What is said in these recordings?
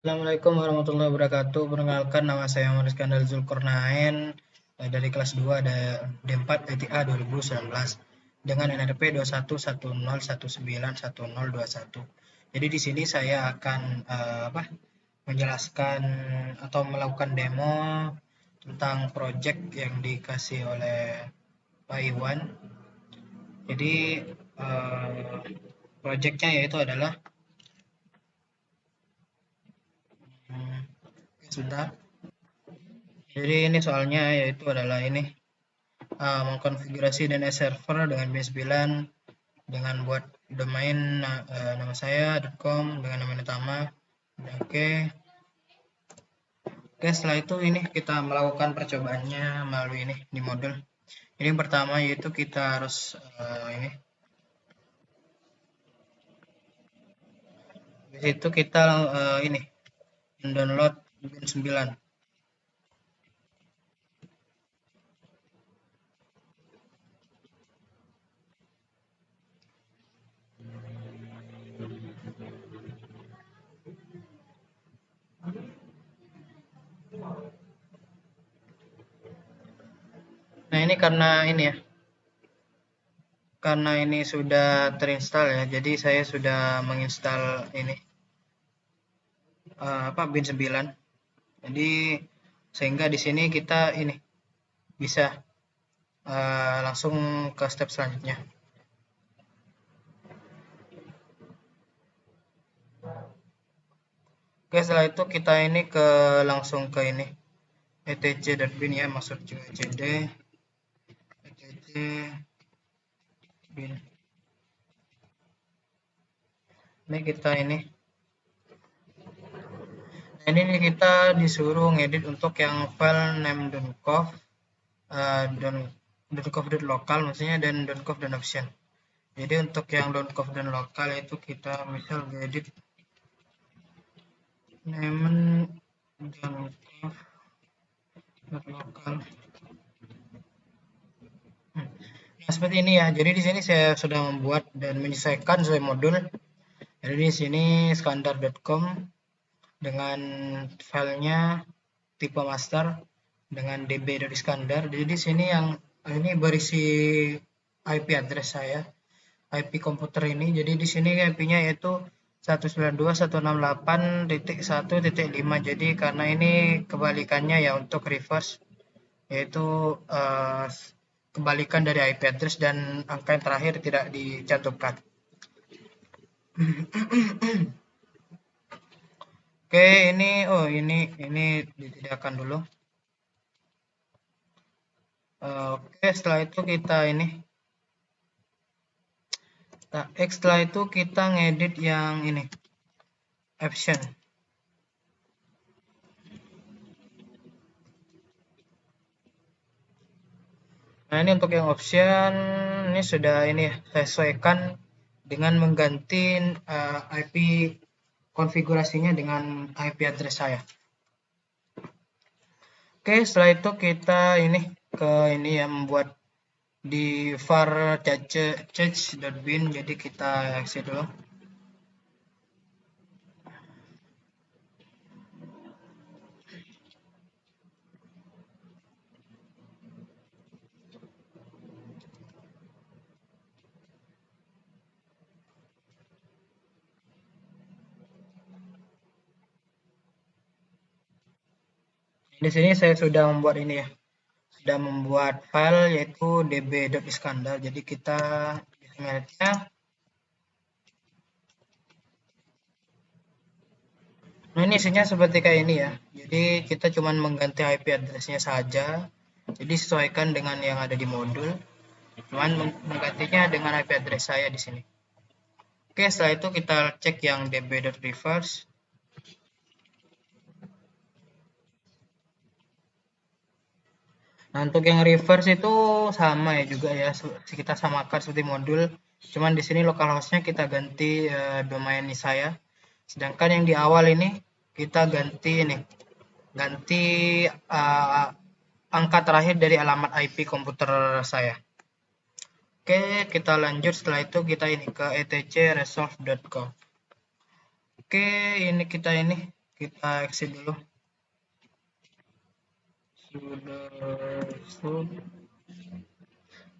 Assalamualaikum warahmatullahi wabarakatuh. Perkenalkan, nama saya Muhammad Iskandar Zulkarnain dari kelas 2 D4 ETA 2019 dengan NRP 2110191021. Jadi di sini saya akan menjelaskan atau melakukan demo tentang project yang dikasih oleh Pak Iwan. Jadi projectnya yaitu adalah sebentar. Jadi ini soalnya yaitu adalah ini mengkonfigurasi DNS server dengan B9 dengan buat domain nama saya .com dengan nama utama. Oke. Oke, setelah itu ini kita melakukan percobaannya melalui ini di modul. Ini yang pertama yaitu kita harus ini. Di situ kita ini mendownload Win 9. Nah, ini karena ini ya. Karena ini sudah terinstall ya. Jadi saya sudah menginstal ini Bin 9. Jadi sehingga di sini kita ini bisa langsung ke step selanjutnya. Oke, setelah itu kita ini langsung ke ini etc.bin ya, masuk juga cd etc bin. Ini kita ini. Nah, ini kita disuruh ngedit untuk yang file name.conf .conf.local maksudnya dan .conf.option. Jadi untuk yang .conf dan lokal itu kita misal ngedit name.conf.local. Nah, seperti ini ya. Jadi di sini saya sudah membuat dan menyesuaikan sesuai modul. Jadi di sini standar.com dengan filenya tipe master dengan db.iskandar. Jadi di sini yang ini berisi IP address saya, IP komputer ini. Jadi di sini IP-nya yaitu 192.168.1.5. Jadi karena ini kebalikannya ya untuk reverse yaitu kebalikan dari IP address dan angka yang terakhir tidak dicantumkan. Oke, ini ditidakkan dulu. Oke, setelah itu kita ini. Nah, setelah itu kita ngedit yang ini. Option. Nah, ini untuk yang option ini sudah ini ya, saya sesuaikan dengan mengganti IP konfigurasinya dengan IP address saya. Oke, setelah itu kita ini ke ini ya membuat di var change.bin. Jadi kita exit dulu. Di sini saya sudah membuat ini ya. Sudah membuat file yaitu db.iskandar. Jadi kita ingatnya. Nah, ini isinya seperti kayak ini ya. Jadi kita cuma mengganti IP address-nya saja. Jadi sesuaikan dengan yang ada di modul. Cuman menggantinya dengan IP address saya di sini. Oke, setelah itu kita cek yang db.reverse. Nah, untuk yang reverse itu sama ya juga ya, kita samakan seperti modul. Cuman di sini localhost-nya kita ganti domain saya. Sedangkan yang di awal ini kita ganti ini, ganti angka terakhir dari alamat IP komputer saya. Oke, kita lanjut. Setelah itu kita ini ke etcresolve.com. Oke, ini kita exit dulu.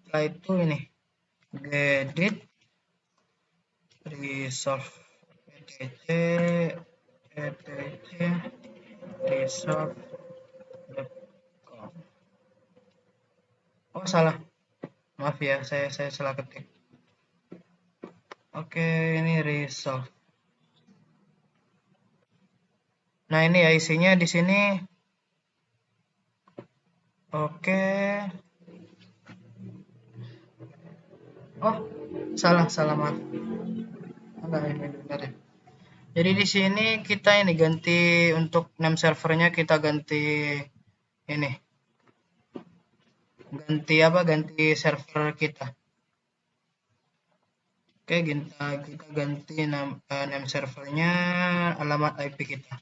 Setelah itu ini gedit resolve etc resolve. Oh salah, maaf ya, saya salah ketik. Oke, ini resolve. Nah ini ya isinya di sini. Oke. Oh salah maaf. Enggak, ini benar ya. Jadi di sini kita ini ganti untuk name servernya, kita ganti ini. Ganti server kita. Oke, kita ganti name servernya, alamat IP kita.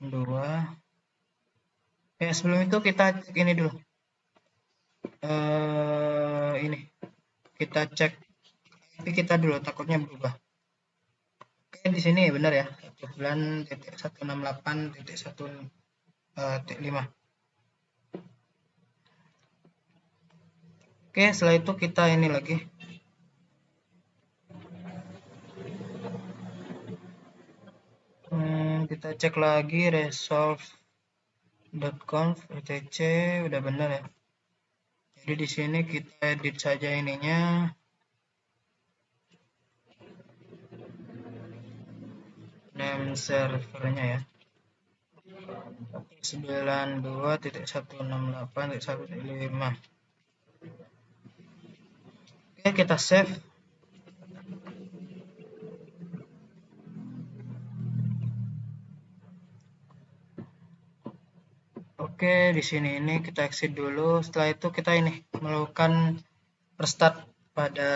2. Sebelum itu kita cek ini dulu. Ini kita cek IP kita dulu, takutnya berubah. Oke, di sini benar ya, 19.168.1.5. Oke, setelah itu kita ini lagi. Kita cek lagi resolve.conf etc udah benar ya. Jadi di sini kita edit saja ininya. Name servernya ya. 92.168.1.5. Oke, kita save. Oke, di sini ini kita exit dulu. Setelah itu kita ini melakukan restart pada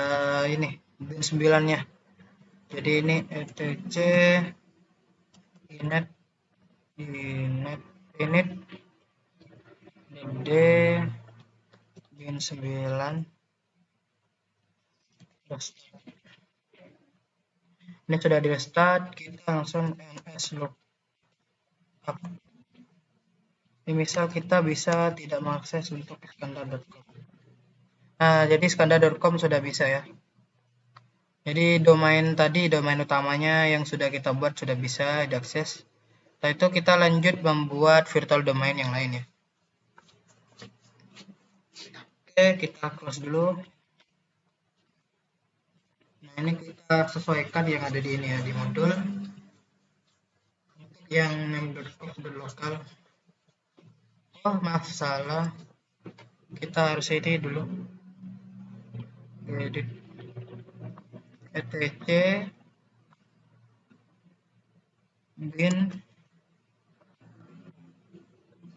ini bin 9-nya. Jadi ini etc init d bin 9 restart. Ini sudah di restart, kita langsung ns lookup. Ini misal kita bisa tidak mengakses untuk iskandar.com. Nah, jadi iskandar.com sudah bisa ya. Jadi domain utamanya yang sudah kita buat sudah bisa diakses. Setelah itu kita lanjut membuat virtual domain yang lain ya. Oke, kita close dulu. Nah, ini kita sesuaikan yang ada di ini ya, di modul. Yang name.com lokal. Oh, maaf salah. Kita harus ini dulu. Edit etc bin.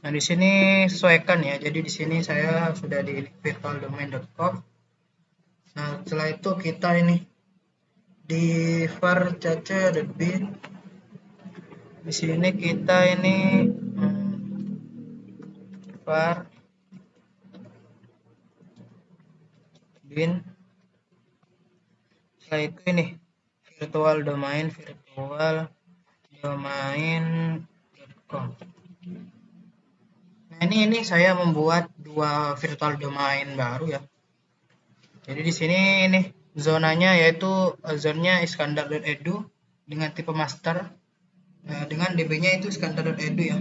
Nah, di sini sesuaikan ya. Jadi di sini saya sudah di virtualdomain.com. Nah, setelah itu kita ini di var caca.bin. Di sini kita ini var bin. Setelah itu ini virtual domain.com. Nah, ini saya membuat 2 virtual domain baru ya. Jadi di sini ini zonanya yaitu zonanya iskandar.edu dengan tipe master, dengan db-nya itu iskandar.edu ya.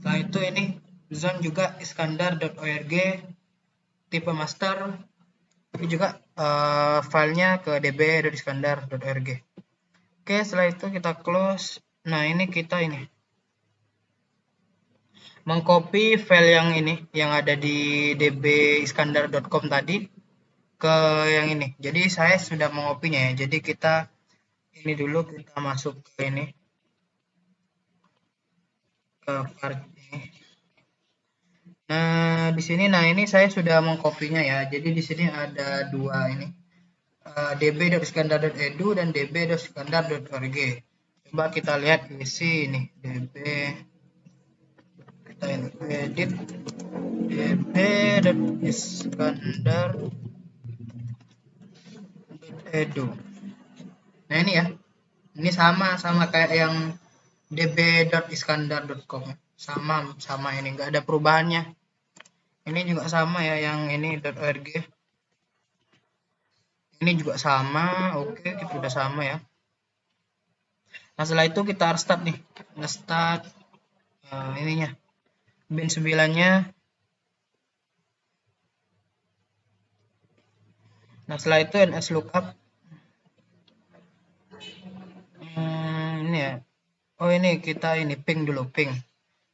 Setelah itu ini zone juga iskandar.org tipe master. Ini juga filenya ke db.iskandar.org. Oke, setelah itu kita close. Nah, ini kita ini mengcopy file yang ini yang ada di dbiskandar.com tadi ke yang ini. Jadi saya sudah mengopinya ya. Jadi kita ini dulu kita masuk ke ini ke part ini. Nah, di sini ini saya sudah mengkopinya ya. Jadi di sini ada 2 ini. db.iskandar.edu dan db.iskandar.org. Coba kita lihat isi ini db. Kita ini edit db.iskandar.edu. Nah, ini ya. Ini sama kayak yang db.iskandar.com, sama ini nggak ada perubahannya. Ini juga sama ya, yang ini .org. Ini juga sama. Oke, kita udah sama ya. Nah, setelah itu kita harus start nih. Nge-start ininya. Bin 9-nya. Nah, setelah itu ns lookup. Ini ya. Oh, ini kita ini ping dulu, ping.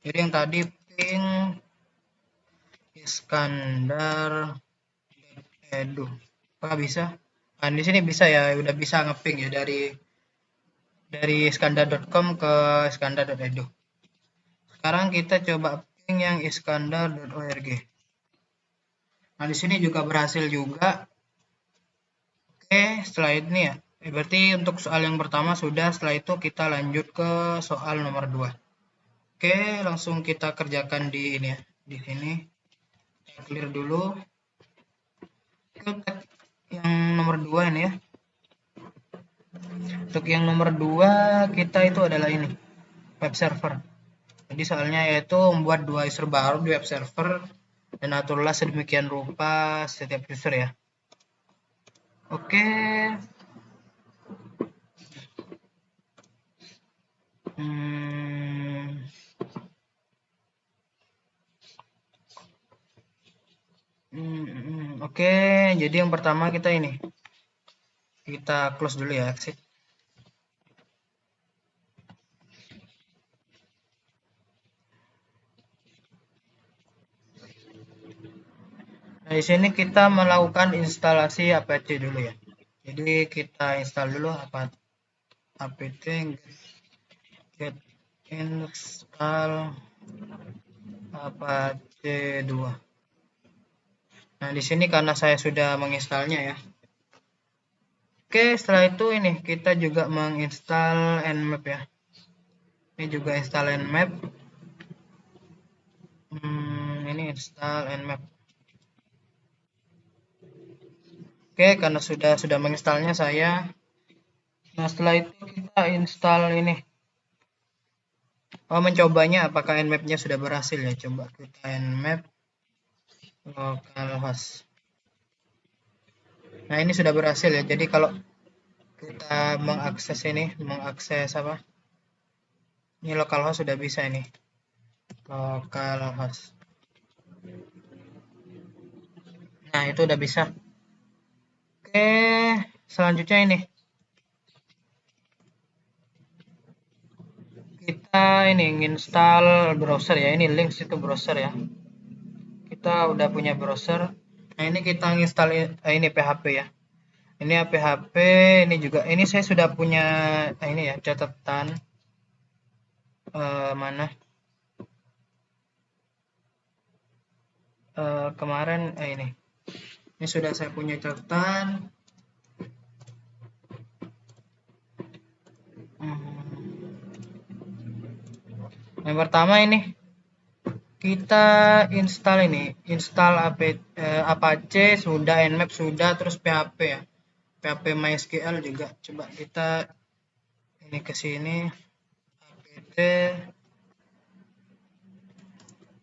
Jadi yang tadi ping Iskandar Edu. Apakah bisa? Nah, di sini bisa ya, udah bisa ngeping ya dari iskandar.com ke iskandar.edu. Sekarang kita coba ping yang iskandar.org. Nah, di sini juga berhasil juga. Oke, setelah ini ya. Berarti untuk soal yang pertama sudah, setelah itu kita lanjut ke soal nomor 2. Oke, langsung kita kerjakan di ini ya. Di sini. Kita clear dulu. Oke, yang nomor 2 ini ya. Untuk yang nomor 2 kita itu adalah ini. Web server. Jadi soalnya yaitu membuat 2 user baru di web server dan aturlah sedemikian rupa setiap user ya. Oke. Oke, jadi yang pertama kita ini. Kita close dulu ya, exit. Nah, di sini kita melakukan instalasi apt dulu ya. Jadi kita install dulu apt get install apache 2. Nah, di sini karena saya sudah menginstalnya ya. Oke, setelah itu ini kita juga menginstal nmap ya. Ini juga install nmap. Ini install nmap. Oke, karena sudah menginstalnya saya. Nah, setelah itu kita install ini. Mencobanya apakah nmap-nya sudah berhasil ya. Coba kita nmap localhost. Nah, ini sudah berhasil ya. Jadi kalau kita mengakses apa? Ini localhost sudah bisa ini. Localhost. Nah, itu udah bisa. Oke, selanjutnya ini. Kita ini install browser ya. Ini links itu browser ya. Kita udah punya browser. Nah, ini kita install ini PHP ya. Ini PHP, ini juga. Ini saya sudah punya ini ya, catatan mana? Kemarin ini. Ini sudah saya punya catatan. Yang pertama ini kita install Apache sudah, nmap sudah, terus PHP ya. PHP MySQL juga. Coba kita ini ke sini apt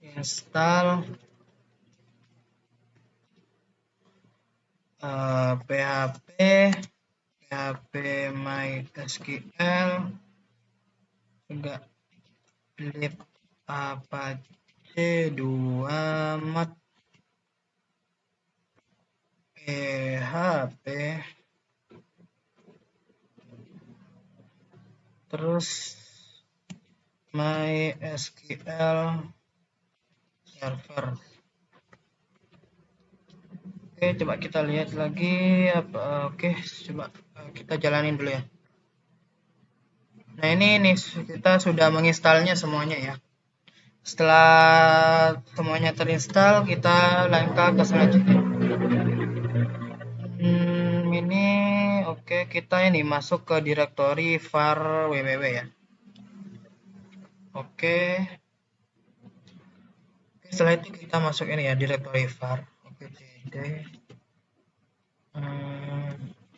install PHP MySQL juga lib apache 2 mod PHP terus MySQL server. Oke, coba kita lihat lagi apa. Oke, coba kita jalanin dulu ya. Nah, ini nih kita sudah menginstalnya semuanya ya. Setelah semuanya terinstall, kita langkah ke selanjutnya. Ini oke, kita ini masuk ke direktori var www ya. Oke. Setelah itu kita masuk ini ya, direktori var. Oke,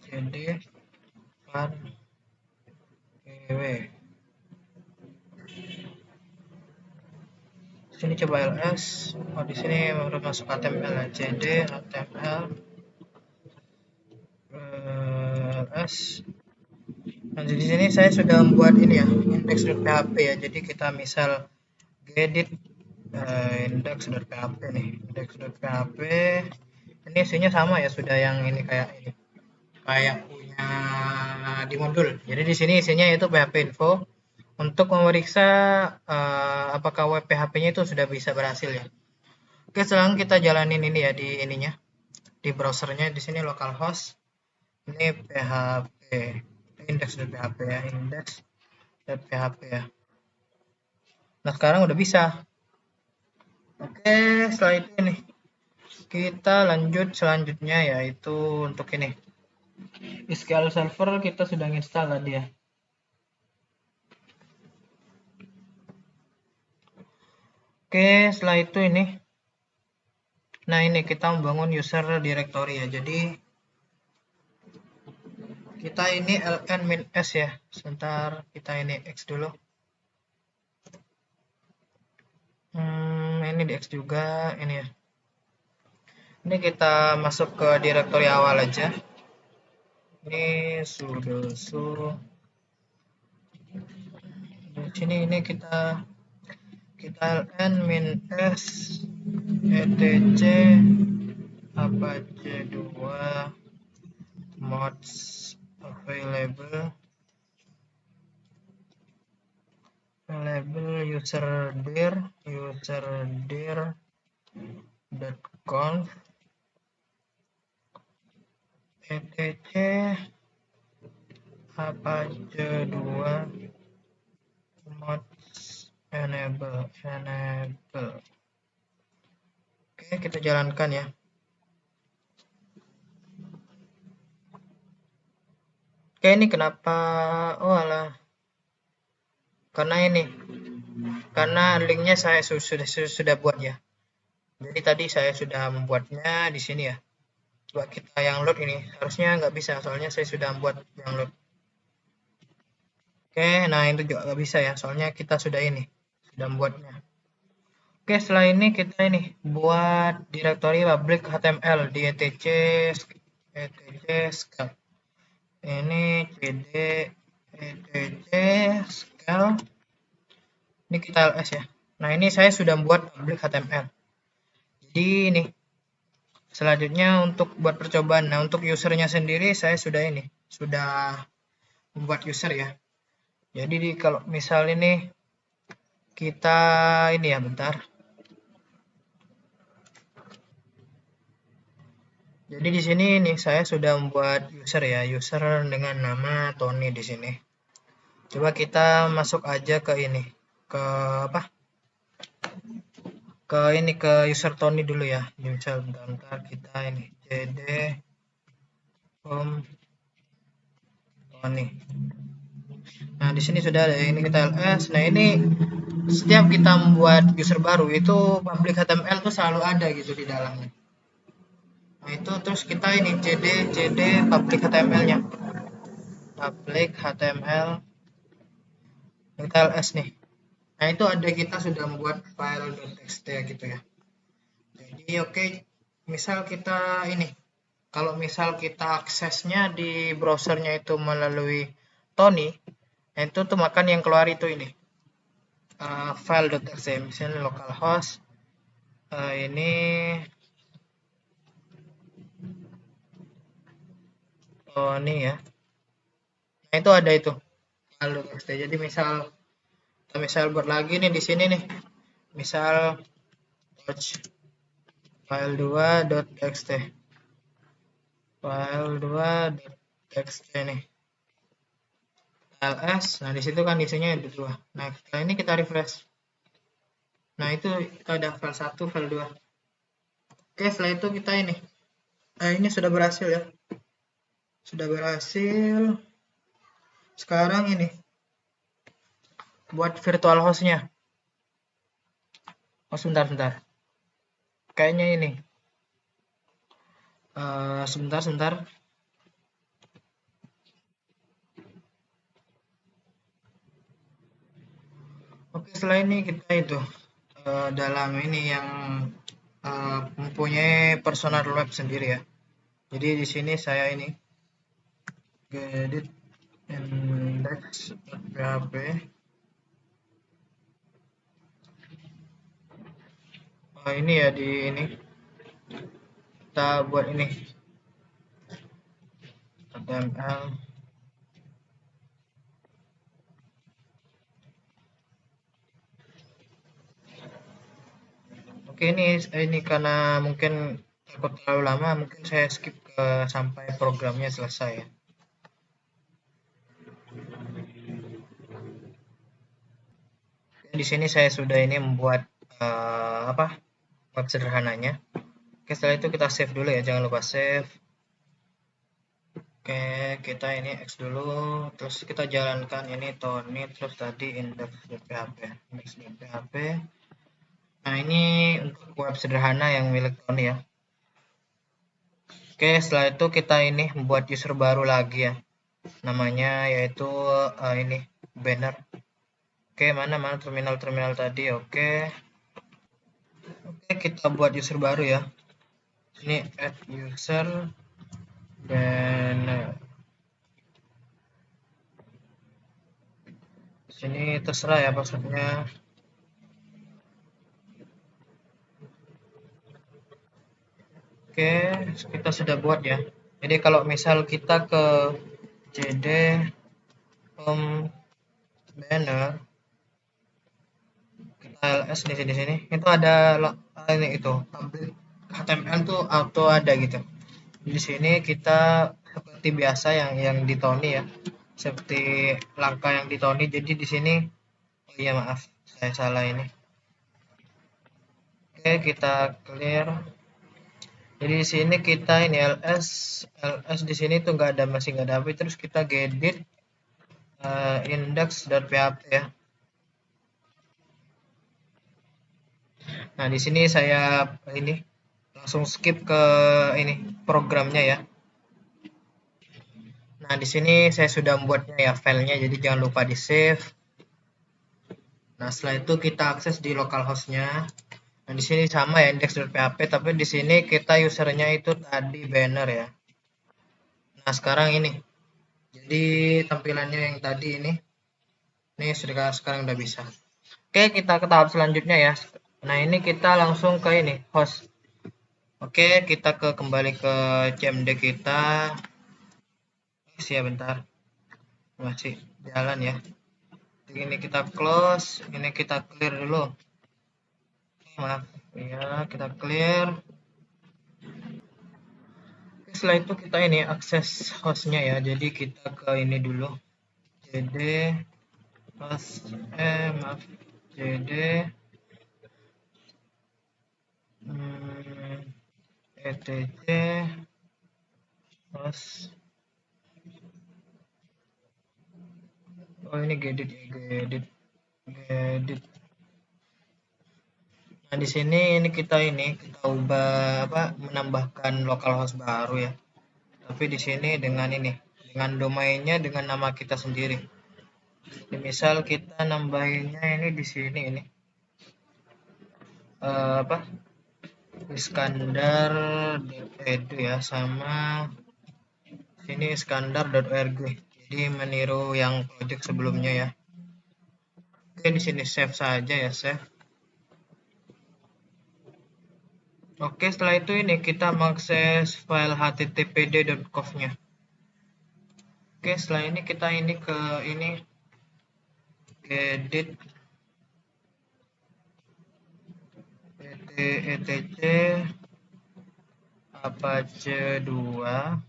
cd var www. Sini coba ls. Oh, di sini baru masuk HTML ya. cd html ls. Nah, di sini saya sudah membuat ini ya, index.php ya. Jadi kita misal gedit index.php nih, index.php. Ini isinya sama ya, sudah yang ini kayak punya di modul. Jadi di sini isinya itu PHP info untuk memeriksa apakah web PHP-nya itu sudah bisa berhasil ya. Oke, sekarang kita jalanin ini ya di ininya, di browsernya. Di sini localhost, ini PHP, index.php ya, index.php ya. Nah, sekarang udah bisa. Oke, setelah itu ini kita lanjut selanjutnya, yaitu untuk ini SQL Server kita sudah install tadi ya. Oke, setelah itu ini, nah ini kita membangun user directory ya. Jadi kita ini ln-s ya. Sebentar, kita ini x dulu. Ini di x juga, ini ya. Ini kita masuk ke directory awal aja. Ini sudo di sini ini kita ln-s etc apache 2 mods available user dir.conf etc apache 2 mods enable. Oke, kita jalankan ya. Oke, ini kenapa? Oh alah, karena linknya saya sudah buat ya. Jadi tadi saya sudah membuatnya di sini ya. Coba kita yang load ini, harusnya nggak bisa soalnya saya sudah membuat yang load. Oke, nah itu juga nggak bisa ya, soalnya kita sudah membuatnya. Oke, setelah ini kita buat directory public HTML di etc scale. Ini cd etc scale. Ini kita ls ya. Nah, ini saya sudah membuat public HTML. Jadi ini selanjutnya untuk buat percobaan. Nah, untuk usernya sendiri saya sudah membuat user ya. Jadi kalau misal ini kita ya, bentar. Jadi di sini saya sudah membuat user ya, user dengan nama Tony di sini. Coba kita masuk aja ke ke apa? Ke user Tony dulu ya. Misal bentar kita cd home Tony. Nah, di sini sudah ada kita ls. Nah, ini setiap kita membuat user baru itu public HTML tuh selalu ada gitu di dalamnya. Nah, itu terus kita cd public HTML-nya. Public HTML kita ls nih. Nah, itu ada kita sudah membuat file.txt gitu ya. Jadi oke, misal kita kalau misal kita aksesnya di browsernya itu melalui Tony, nah itu tuh makan yang keluar itu file.txt, misalnya localhost ini Tony ya. Nah, itu ada itu file.txt. Jadi misal buat lagi nih di sini nih. Misal touch file2.txt. File2.txt nih. ls. Nah, di situ kan isinya ada 2. Nah, setelah ini kita refresh. Nah, itu kita ada file 1, file 2. Oke, setelah itu kita ini sudah berhasil ya. Sudah berhasil. Sekarang buat virtual hostnya. Oh, sebentar. Kayaknya sebentar. Oke, setelah ini kita itu dalam ini yang mempunyai personal web sendiri ya. Jadi di sini saya ini edit index.php. Ini ya di ini kita buat ini HTML. Oke, ini karena mungkin takut terlalu lama, mungkin saya skip ke sampai programnya selesai ya. Di sini saya sudah ini membuat web sederhananya. Oke, setelah itu kita save dulu ya, jangan lupa save. Oke, kita ini X dulu, terus kita jalankan ini Tony, terus tadi index.php. Index.php. Nah, ini untuk web sederhana yang milik Tony ya. Oke, setelah itu kita ini membuat user baru lagi ya. Namanya yaitu ini banner. Oke, mana terminal tadi. Oke, kita buat user baru ya. Ini add user banner. Sini terserah ya passwordnya. Oke, kita sudah buat ya. Jadi kalau misal kita ke cd banner, kita ls di sini, itu ada ini itu public HTML tuh auto ada gitu. Di sini kita seperti biasa yang di Tony ya, seperti langkah yang di Tony. Jadi di sini, oh iya maaf, saya salah ini. Oke, kita clear. Jadi di sini kita ini ls di sini tuh masih nggak ada apa, terus kita gedit index.php ya. Nah, di sini saya ini langsung skip ke ini programnya ya. Nah, di sini saya sudah membuatnya ya filenya, jadi jangan lupa di save. Nah, setelah itu kita akses di localhost-nya. Nah, di sini sama ya index.php, tapi di sini kita usernya itu tadi banner ya. Nah, sekarang ini. Jadi tampilannya yang tadi ini sekarang udah bisa. Oke, kita ke tahap selanjutnya ya. Nah, ini kita langsung ke ini host. Oke, kita kembali ke CMD kita. Siap bentar. Masih jalan ya. Ini kita close, ini kita clear dulu. Maaf, ya kita clear. Setelah itu kita ini akses hostnya ya. Jadi kita ke ini dulu. cd host maaf cd etc host. Oh, ini gedit ya, gedit. Nah, di sini kita ubah menambahkan localhost baru ya. Tapi di sini dengan domainnya dengan nama kita sendiri. Jadi, misal kita nambahinnya ini di sini iskandar.edu ya, sama sini iskandar.org. Jadi meniru yang project sebelumnya ya. Oke, di sini save saja ya, save. Oke, setelah itu kita mengakses file httpd.conf-nya. Oke, setelah ini kita ke edit etc apache 2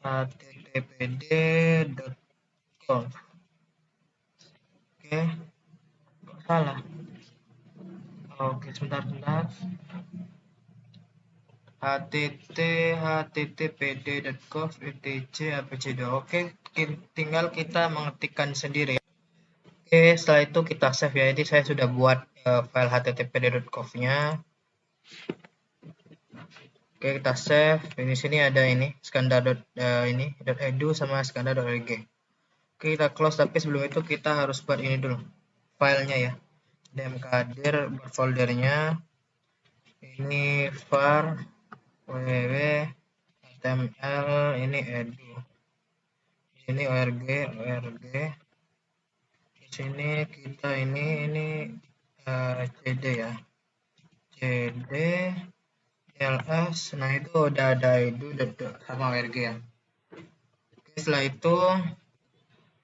httpd.conf. Oke, kok salah? Oke, sebentar. httpd.conf etc apache 2. Oke, tinggal kita mengetikkan sendiri ya. Oke, setelah itu kita save ya. Jadi saya sudah buat file httpd.conf-nya. Oke, kita save. Di sini ada iskandar.edu sama iskandar.org. Kita close, tapi sebelum itu kita harus buat ini dulu filenya ya. Dmkdir buat foldernya ini var www html ini edu, ini org di sini kita ini cd ya, cd ls. Nah itu udah ada edu sama org ya. Oke, setelah itu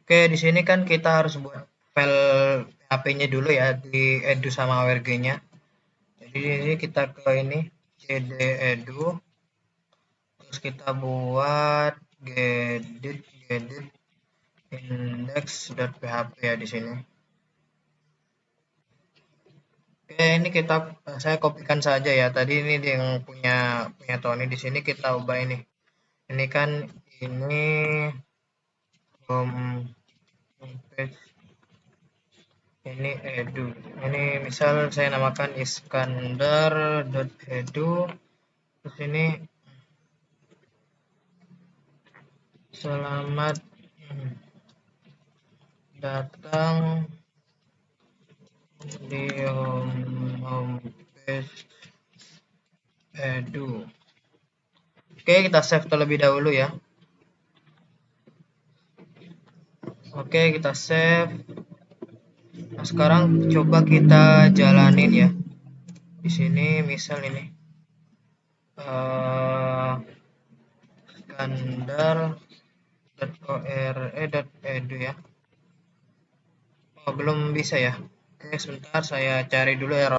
di sini kan kita harus buat file PHP-nya dulu ya, di edu sama org-nya. Jadi di sini kita ke ini cd edu, terus kita buat gedit index.php ya di sini. Oke, ini saya kopikan saja ya. Tadi ini yang punya Tony, di sini kita ubah ini. Ini kan ini home page, ini edu. Ini misal saya namakan iskandar.edu. Terus ini selamat datang di homepage edu. Oke, kita save terlebih dahulu ya. Oke, kita save. Nah, sekarang coba kita jalanin ya. Di sini misal ini skandar.ore.edu ya. Oh, belum bisa ya. Oke, sebentar saya cari dulu error.